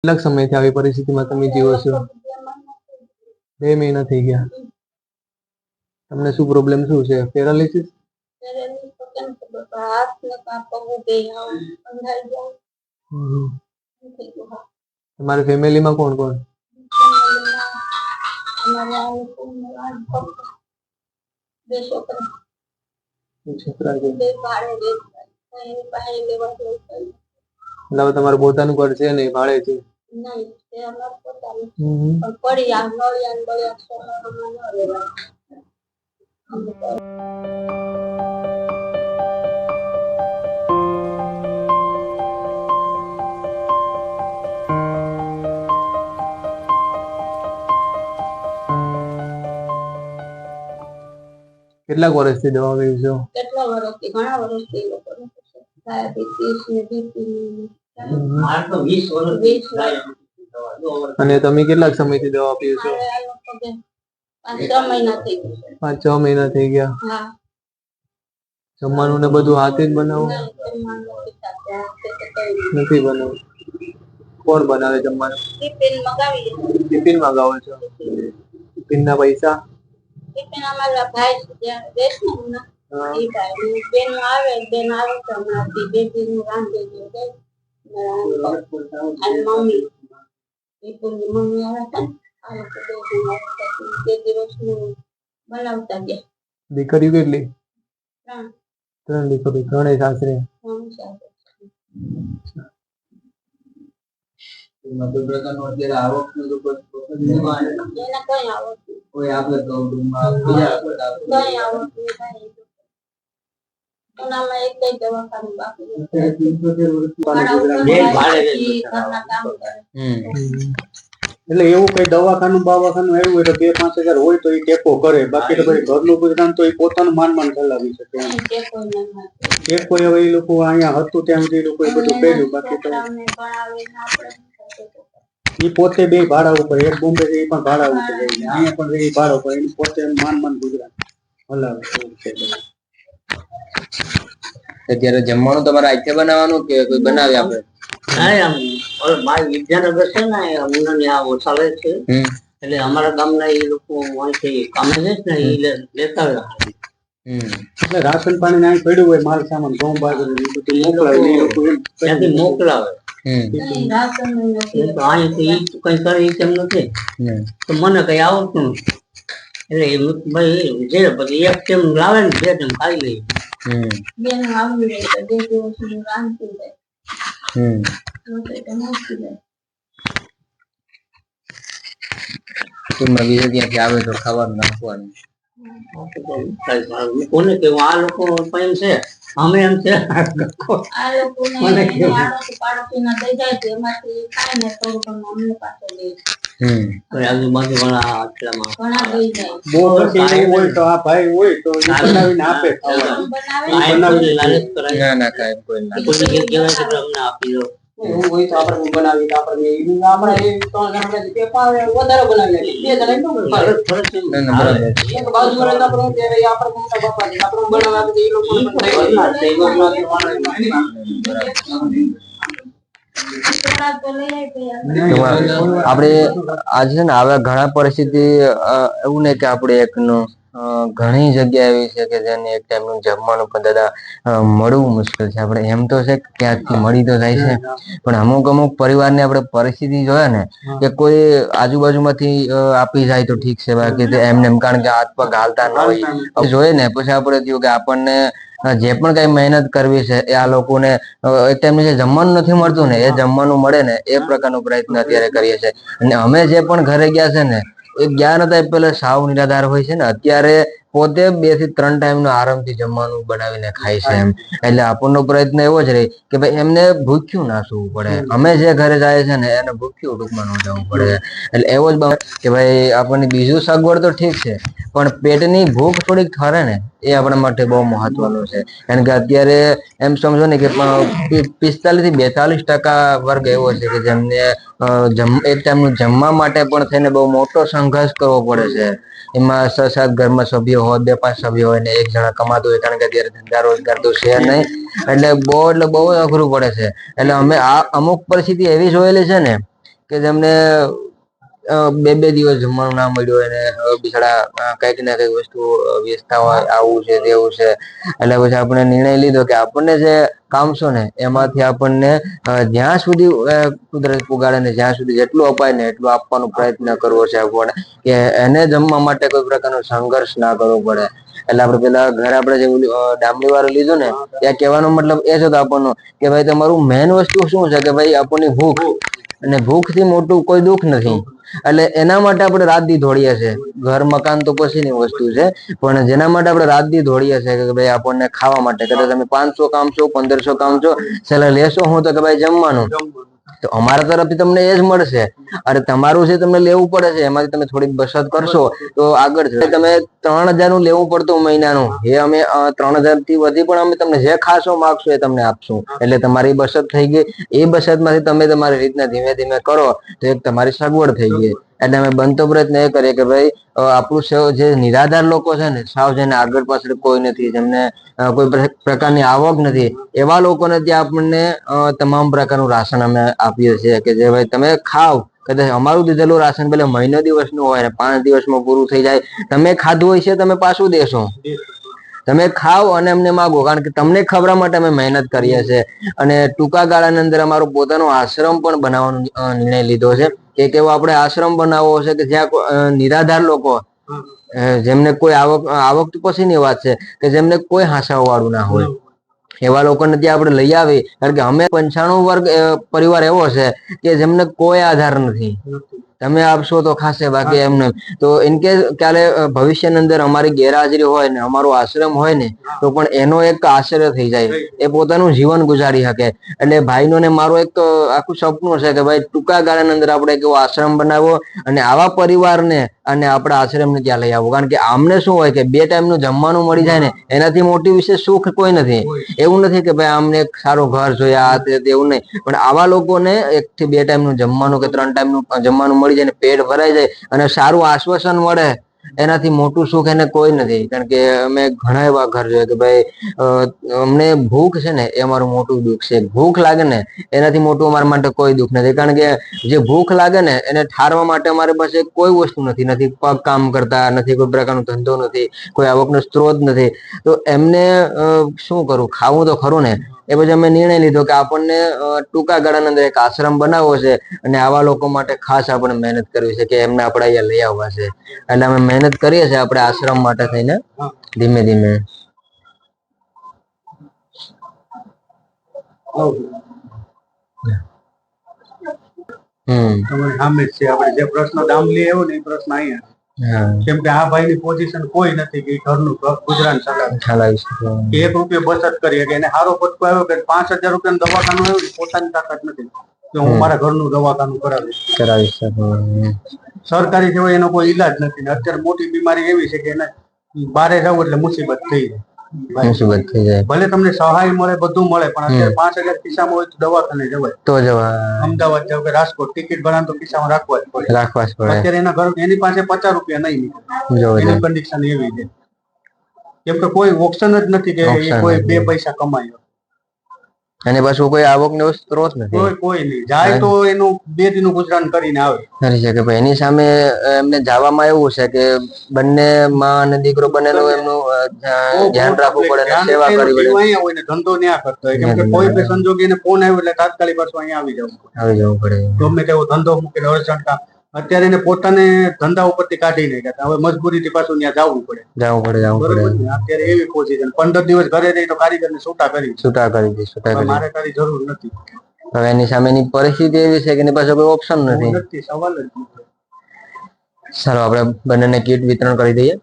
કેટલાક સમયથી આવી પરિસ્થિતિમાં તમે જીવો છો? 2 મહિના થઈ ગયા. તમને શું પ્રોબ્લેમ શું છે? પેરાલિસિસ? તમારી ફેમિલીમાં કોણ કોણ? છોકરા છે. એટલે તમારું પોતાનું ઘર છે નહીં, ભાડે છે? કેટલાક વર્ષથી દવા પીવો છો? કેટલા વર્ષથી? ઘણા વર્ષથી ડાયાબિટીસ ને બીપી. અને તમે કેટલાક સમયથી દવા પીવો છો? 5-6 મહિના થઈ ગયા. 5-6 મહિના થઈ ગયા. જમવાનું ને બધું હાથે જ બનાવો? નથી બનાવું. કોણ બનાવે જમવાનું? ટિફિન મંગાવો છો? ટિફિન ના પૈસા? અમારા ભાઈ બેન આવે તો હમણાંથી બેટી નું રાંધી દે. મમ્મી મમ્મી આવે બે દિવસ નું બનાવતા ગયા. દીકરીઓ કેટલી? 3 દીકરીઓ. 3 સાસરે? એટલે એવું કઈ દવાખાનું બાવાખાનું આવ્યું હોય તો 2-5 હજાર હોય તો એ ટેકો કરે, બાકી તો પછી ઘરનું બધું તો એ પોતાનું માન ચલાવી શકે. ટેકો હવે એ લોકો અહીંયા હતું ત્યાં સુધી એ લોકો બધું કર્યું, બાકી તો એ પોતે 2 ભાડા ઉપર, એક બોમ્બે એ પણ ભાડા ઉપર જાય, અહીંયા પણ એ ભાડા ઉપર, એની પોતે માન ગુજરાત હલાવે. અત્યારે જમવાનું તમારે આખે બનાવવાનું કે કોઈ બનાવે આપણે? મારી વિદ્યાનગર છે ને ઉનાની આ ઓછાવે છે, એટલે અમારા ગામના એ લોકો અહીંથી કામે છે ને એ લેતા હોય. એટલે રાશન પાણી ને પડ્યું હોય, માલ સામાન ઘઉં બાજુ મોકલાવે. અહીંથી કઈ કરે તેમ નથી તો મને કઈ આવડતું નથી, એટલે ભાઈ જે પછી એક ટેમ લાવે ને 2 ટેમ ખાઈ લઈએ. ત્યાંથી આવે તો ખાવાનું નાખવાનું. કોને કેવું? આ લોકો એમ છે, અમે એમ છે આજુબાજુ આપી દો. એવું હોય તો આપણે બનાવી આપણે વધારે આપણે આજે છે ને આવા ઘણા પરિસ્થિતિ એવું નહીં કે આપણે એકનું ઘણી જગ્યા એવી છે કે જેને એક ટાઈમનું જમવાનું પણ દાદા મળવું મુશ્કેલ છે. આપણે એમ તો છે ક્યાંકથી મળી તો જાય છે, પણ અમુક પરિવારની આપણે પરિસ્થિતિ જોઈએ ને કે કોઈ આજુબાજુમાંથી આપી જાય તો ઠીક છે, બાકી એમને એમ કારણ કે હાથ પગ હાલતા ન હોય જોઈએ ને પછી આપણે થયું કે આપણને જે પણ કઈ મહેનત કરવી છે એ આ લોકોને એક ટાઈમ જે જમવાનું નથી મળતું ને એ જમવાનું મળે ને એ પ્રકારનો પ્રયત્ન અત્યારે કરીએ છીએ. અને અમે જે પણ ઘરે ગયા છે ને એ ગયા નતા એ પેલા સાવ નિરાધાર હોય છે ને અત્યારે પોતે 2 થી 3 ટાઈમનું આરામથી જમવાનું બનાવીને ખાય છે એમ. એટલે આપણનો પ્રયત્ન એવો જ રહી કે ભાઈ એમને ભૂખ્યું ના સૂવું પડે, અમે જે ઘરે જાય છે ને એને ભૂખ્યું ટૂંકમાં ન જવું પડે. એટલે એવો જ કે ભાઈ આપણને બીજું સગવડ તો ઠીક છે પણ પેટની ભૂખ થોડીક ઠરે ને એ આપણા માટે બહુ મહત્વનું છે. કારણ કે અત્યારે એમ સમજો ને કે 45 થી 42% વર્ગ એવો છે કે જેમને એક ટાઈમનું જમવા માટે પણ થઈને બહુ મોટો સંઘર્ષ કરવો પડે છે. એમાં 6-7 ઘરમાં સભ્યો હોય, 2-5 સભ્યો હોય ને એક જણા કમાતું હોય, કારણ કે અત્યારે ધંધા રોજગાર તો છે નહીં, એટલે બહુ અઘરું પડે છે. એટલે અમે આ અમુક પરિસ્થિતિ એવી જોયેલી છે ને કે જેમને બે દિવસ જમવાનું ના મળ્યું હોય ને બિચારા કઈક ને કઈક વસ્તુ વેચતા હોય, આવું છે તેવું છે. એટલે પછી આપણે નિર્ણય લીધો કે આપણને જે કામ છો ને એમાંથી આપણને જ્યાં સુધી કુદરત પુગાડે ને જ્યાં સુધી જેટલું અપાય ને એટલું આપવાનો પ્રયત્ન કરવો છે આપણે, કે એને જમવા માટે કોઈ પ્રકારનો સંઘર્ષ ના કરવો પડે. એટલે આપડે પેલા ઘરે આપડે જે ડામરી વાળું લીધું ને ત્યાં કહેવાનો મતલબ એ જ હતો આપણનો કે ભાઈ તમારું મેઇન વસ્તુ શું છે કે ભાઈ આપણની ભૂખ, અને ભૂખ થી મોટું કોઈ દુઃખ નથી. એટલે એના માટે આપણે રાત દી દોડીએ છીએ. ઘર મકાન તો પછીની વસ્તુ છે, પણ જેના માટે આપણે રાત દી દોડીએ છીએ કે ભાઈ આપણને ખાવા માટે. કદાચ તમે 500 કામશો, 1500 કામશો, છેલ્લે લેશો હું તો કે ભાઈ જમવાનું. તો અમારા તરફથી તમને એ જ મળશે. અરે તમારું જે તમને લેવું પડે છે એમાંથી તમે થોડીક બચત કરશો તો આગળ તમે 3000 નું લેવું પડતું મહિનાનું, એ અમે 3000 થી વધી પણ અમે તમને જે ખાશો માગશો એ તમને આપશું. એટલે તમારી બચત થઈ ગઈ. એ બચત માંથી તમે તમારી રીતના ધીમે ધીમે કરો તો એક તમારી સગવડ થઈ ગઈ. એટલે અમે બનતો પ્રયત્ન એ કરીએ કે ભાઈ આપણું જે નિરાધાર લોકો છે ને, સાવ જેને આગળ પાછળ કોઈ નથી, જેમને કોઈ પ્રકારની આવક નથી, એવા લોકોને ત્યાં આપણને તમામ પ્રકારનું રાશન અમે આપીએ છીએ કે જે ભાઈ તમે ખાવ. કદાચ અમારું દીધેલું રાશન ભલે મહિનો દિવસનું હોય ને 5 દિવસમાં પૂરું થઈ જાય, તમે ખાધું હોય છે તમે પાછું દેશો. તમે ખાઓ અને અમને માગો, કારણ કે તમને ખવડાવવા માટે અમે મહેનત કરીએ છીએ. અને ટૂંકા ગાળાની અંદર અમારો પોતાનો આશ્રમ પણ બનાવવાનો નિર્ણય લીધો છે. કે એવો આપણે આશ્રમ બનાવવો છે કે જ્યાં નિરાધાર લોકો, જેમને કોઈ આવક તો પછીની વાત છે, કે જેમને કોઈ હાંસવા વાળું ના હોય, એવા લોકોને ત્યાં આપણે લઈ આવી. કારણ કે અમે 95 વર્ગ પરિવાર એવો છે કે જેમને કોઈ આધાર નથી. તમે આપશો તો ખાશે, બાકી એમને. તો ઇનકેસ ક્યારે ભવિષ્યની અંદર અમારી ગેરહાજરી હોય ને અમારો આશ્રમ હોય ને, તો પણ એનો એક આશ્રય થઈ જાય, એ પોતાનું જીવન ગુજારી શકે. એટલે ભાઈનો ને મારો એક આખું સપનું છે કે ભાઈ ટૂંકા ગાળાની અંદર આપણે એક એવો આશ્રમ બનાવવો અને આવા પરિવારને અને આપણા આશ્રમને ત્યાં લઈ આવવું. કારણ કે આમને શું હોય કે 2 ટાઈમનું જમવાનું મળી જાય ને એનાથી મોટી વિશેષ સુખ કોઈ નથી. એવું નથી કે ભાઈ આમને એક સારું ઘર જોયા એવું નહીં, પણ આવા લોકોને 1 થી 2 ટાઈમનું જમવાનું કે 3 ટાઈમનું જમવાનું મળી જાય ને પેટ ભરાઈ જાય અને સારું આશ્વાસન મળે, એનાથી મોટું સુખ એને કોઈ નથી. કારણ કે અમે ઘણા એવા ઘર જોયા કે ભાઈ અમને ભૂખ છે ને એ અમારું મોટું દુઃખ છે. ભૂખ લાગે ને એનાથી મોટું અમારા માટે કોઈ દુઃખ નથી. કારણ કે જે ભૂખ લાગે ને એને ઠારવા માટે અમારી પાસે કોઈ વસ્તુ નથી. નથી પગ કામ કરતા, નથી કોઈ પ્રકારનો ધંધો નથી, કોઈ આવકનો સ્ત્રોત નથી. તો એમને શું કરું, ખાવું તો ખરું ને. એ પછી અમે નિર્ણય લીધો કે આપણને ટૂંકા ગાળાની અંદર એક આશ્રમ બનાવવો છે અને આવા લોકો માટે ખાસ આપણે મહેનત કરવી છે કે એમને આપણે અહીંયા લઈ આવવા છે. એટલે અમે મહેનત કરીએ છીએ આપણે આશ્રમ માટે થઈને ધીમે ધીમે. સામે જ છે આપણે જે પ્રશ્ન દામલી આવ્યો ને એ પ્રશ્ન અહીંયા, કેમ કે આ ભાઈની પોઝિશન કોઈ નથી કે ઘરનું ગુજરાન ચલાવી શકે, 1 રૂપિયો બચત કરીએ કે એને સારો ફટકો આવ્યો કે 5000 રૂપિયાનું દવાખાનું આવ્યું, પોતાની તાકાત નથી કે હું મારા ઘરનું દવાખાનું કરાવી શકું. સરકારી સેવા એનો કોઈ ઈલાજ નથી. અત્યારે મોટી બીમારી એવી છે કે એને બારે જવું એટલે મુસીબત થઈ જાય. ભલે તમને સહાય મળે, બધું મળે, પણ અત્યારે 5000 ખિસ્સામાં હોય તો દવાખાને જવાય. તો અમદાવાદ જાવ કે રાજકોટ ટિકિટ ભરાણ તો ખિસ્સામાં રાખવા જ પડે. અત્યારે એના ઘર એની પાસે 50 રૂપિયા નહીં નીકળે, એની કન્ડિશન એવી છે. કેમ કે કોઈ ઓપ્શન જ નથી કે કોઈ 2 પૈસા કમાય. અને પાછું કોઈ આવકનો સ્ત્રોત નથી. કોઈ નહીં જાય તો એનું 2 દિનનું ગુજરાન કરીને આવે કરી શકે. ભાઈ એની સામે એમને જવામાં એવું છે કે બંને માં અને દીકરો બંનેનું એમનું ધ્યાન રાખવું પડે, સેવા કરવી પડે. અહીંયા હોય ને ધંધો ન્યા કરતો હોય, કેમ કે કોઈ પણ સંજોગે એને ફોન આવ્યો એટલે તાત્કાલિક પાછું અહીંયા આવી જવું પડે. ગમે તેવો ધંધો મૂકીને અડચણ અત્યારે એને પોતાને ધંધા ઉપરથી કાઢી નાખ્યા, હવે મજબૂરીથી પાછું ત્યાં જવું પડે. અત્યારે એવી પોઝિશન 15 દિવસ ઘરે રહી તો કારીગરને છૂટા કરી દે. મારે તારી જરૂર નથી. હવે એની સામેની પરિસ્થિતિ એવી છે કે એની પાસે કોઈ ઓપ્શન નથી. સવાલ જ નથી. ચાલો આપણે બંનેને કીટ વિતરણ કરી દઈએ.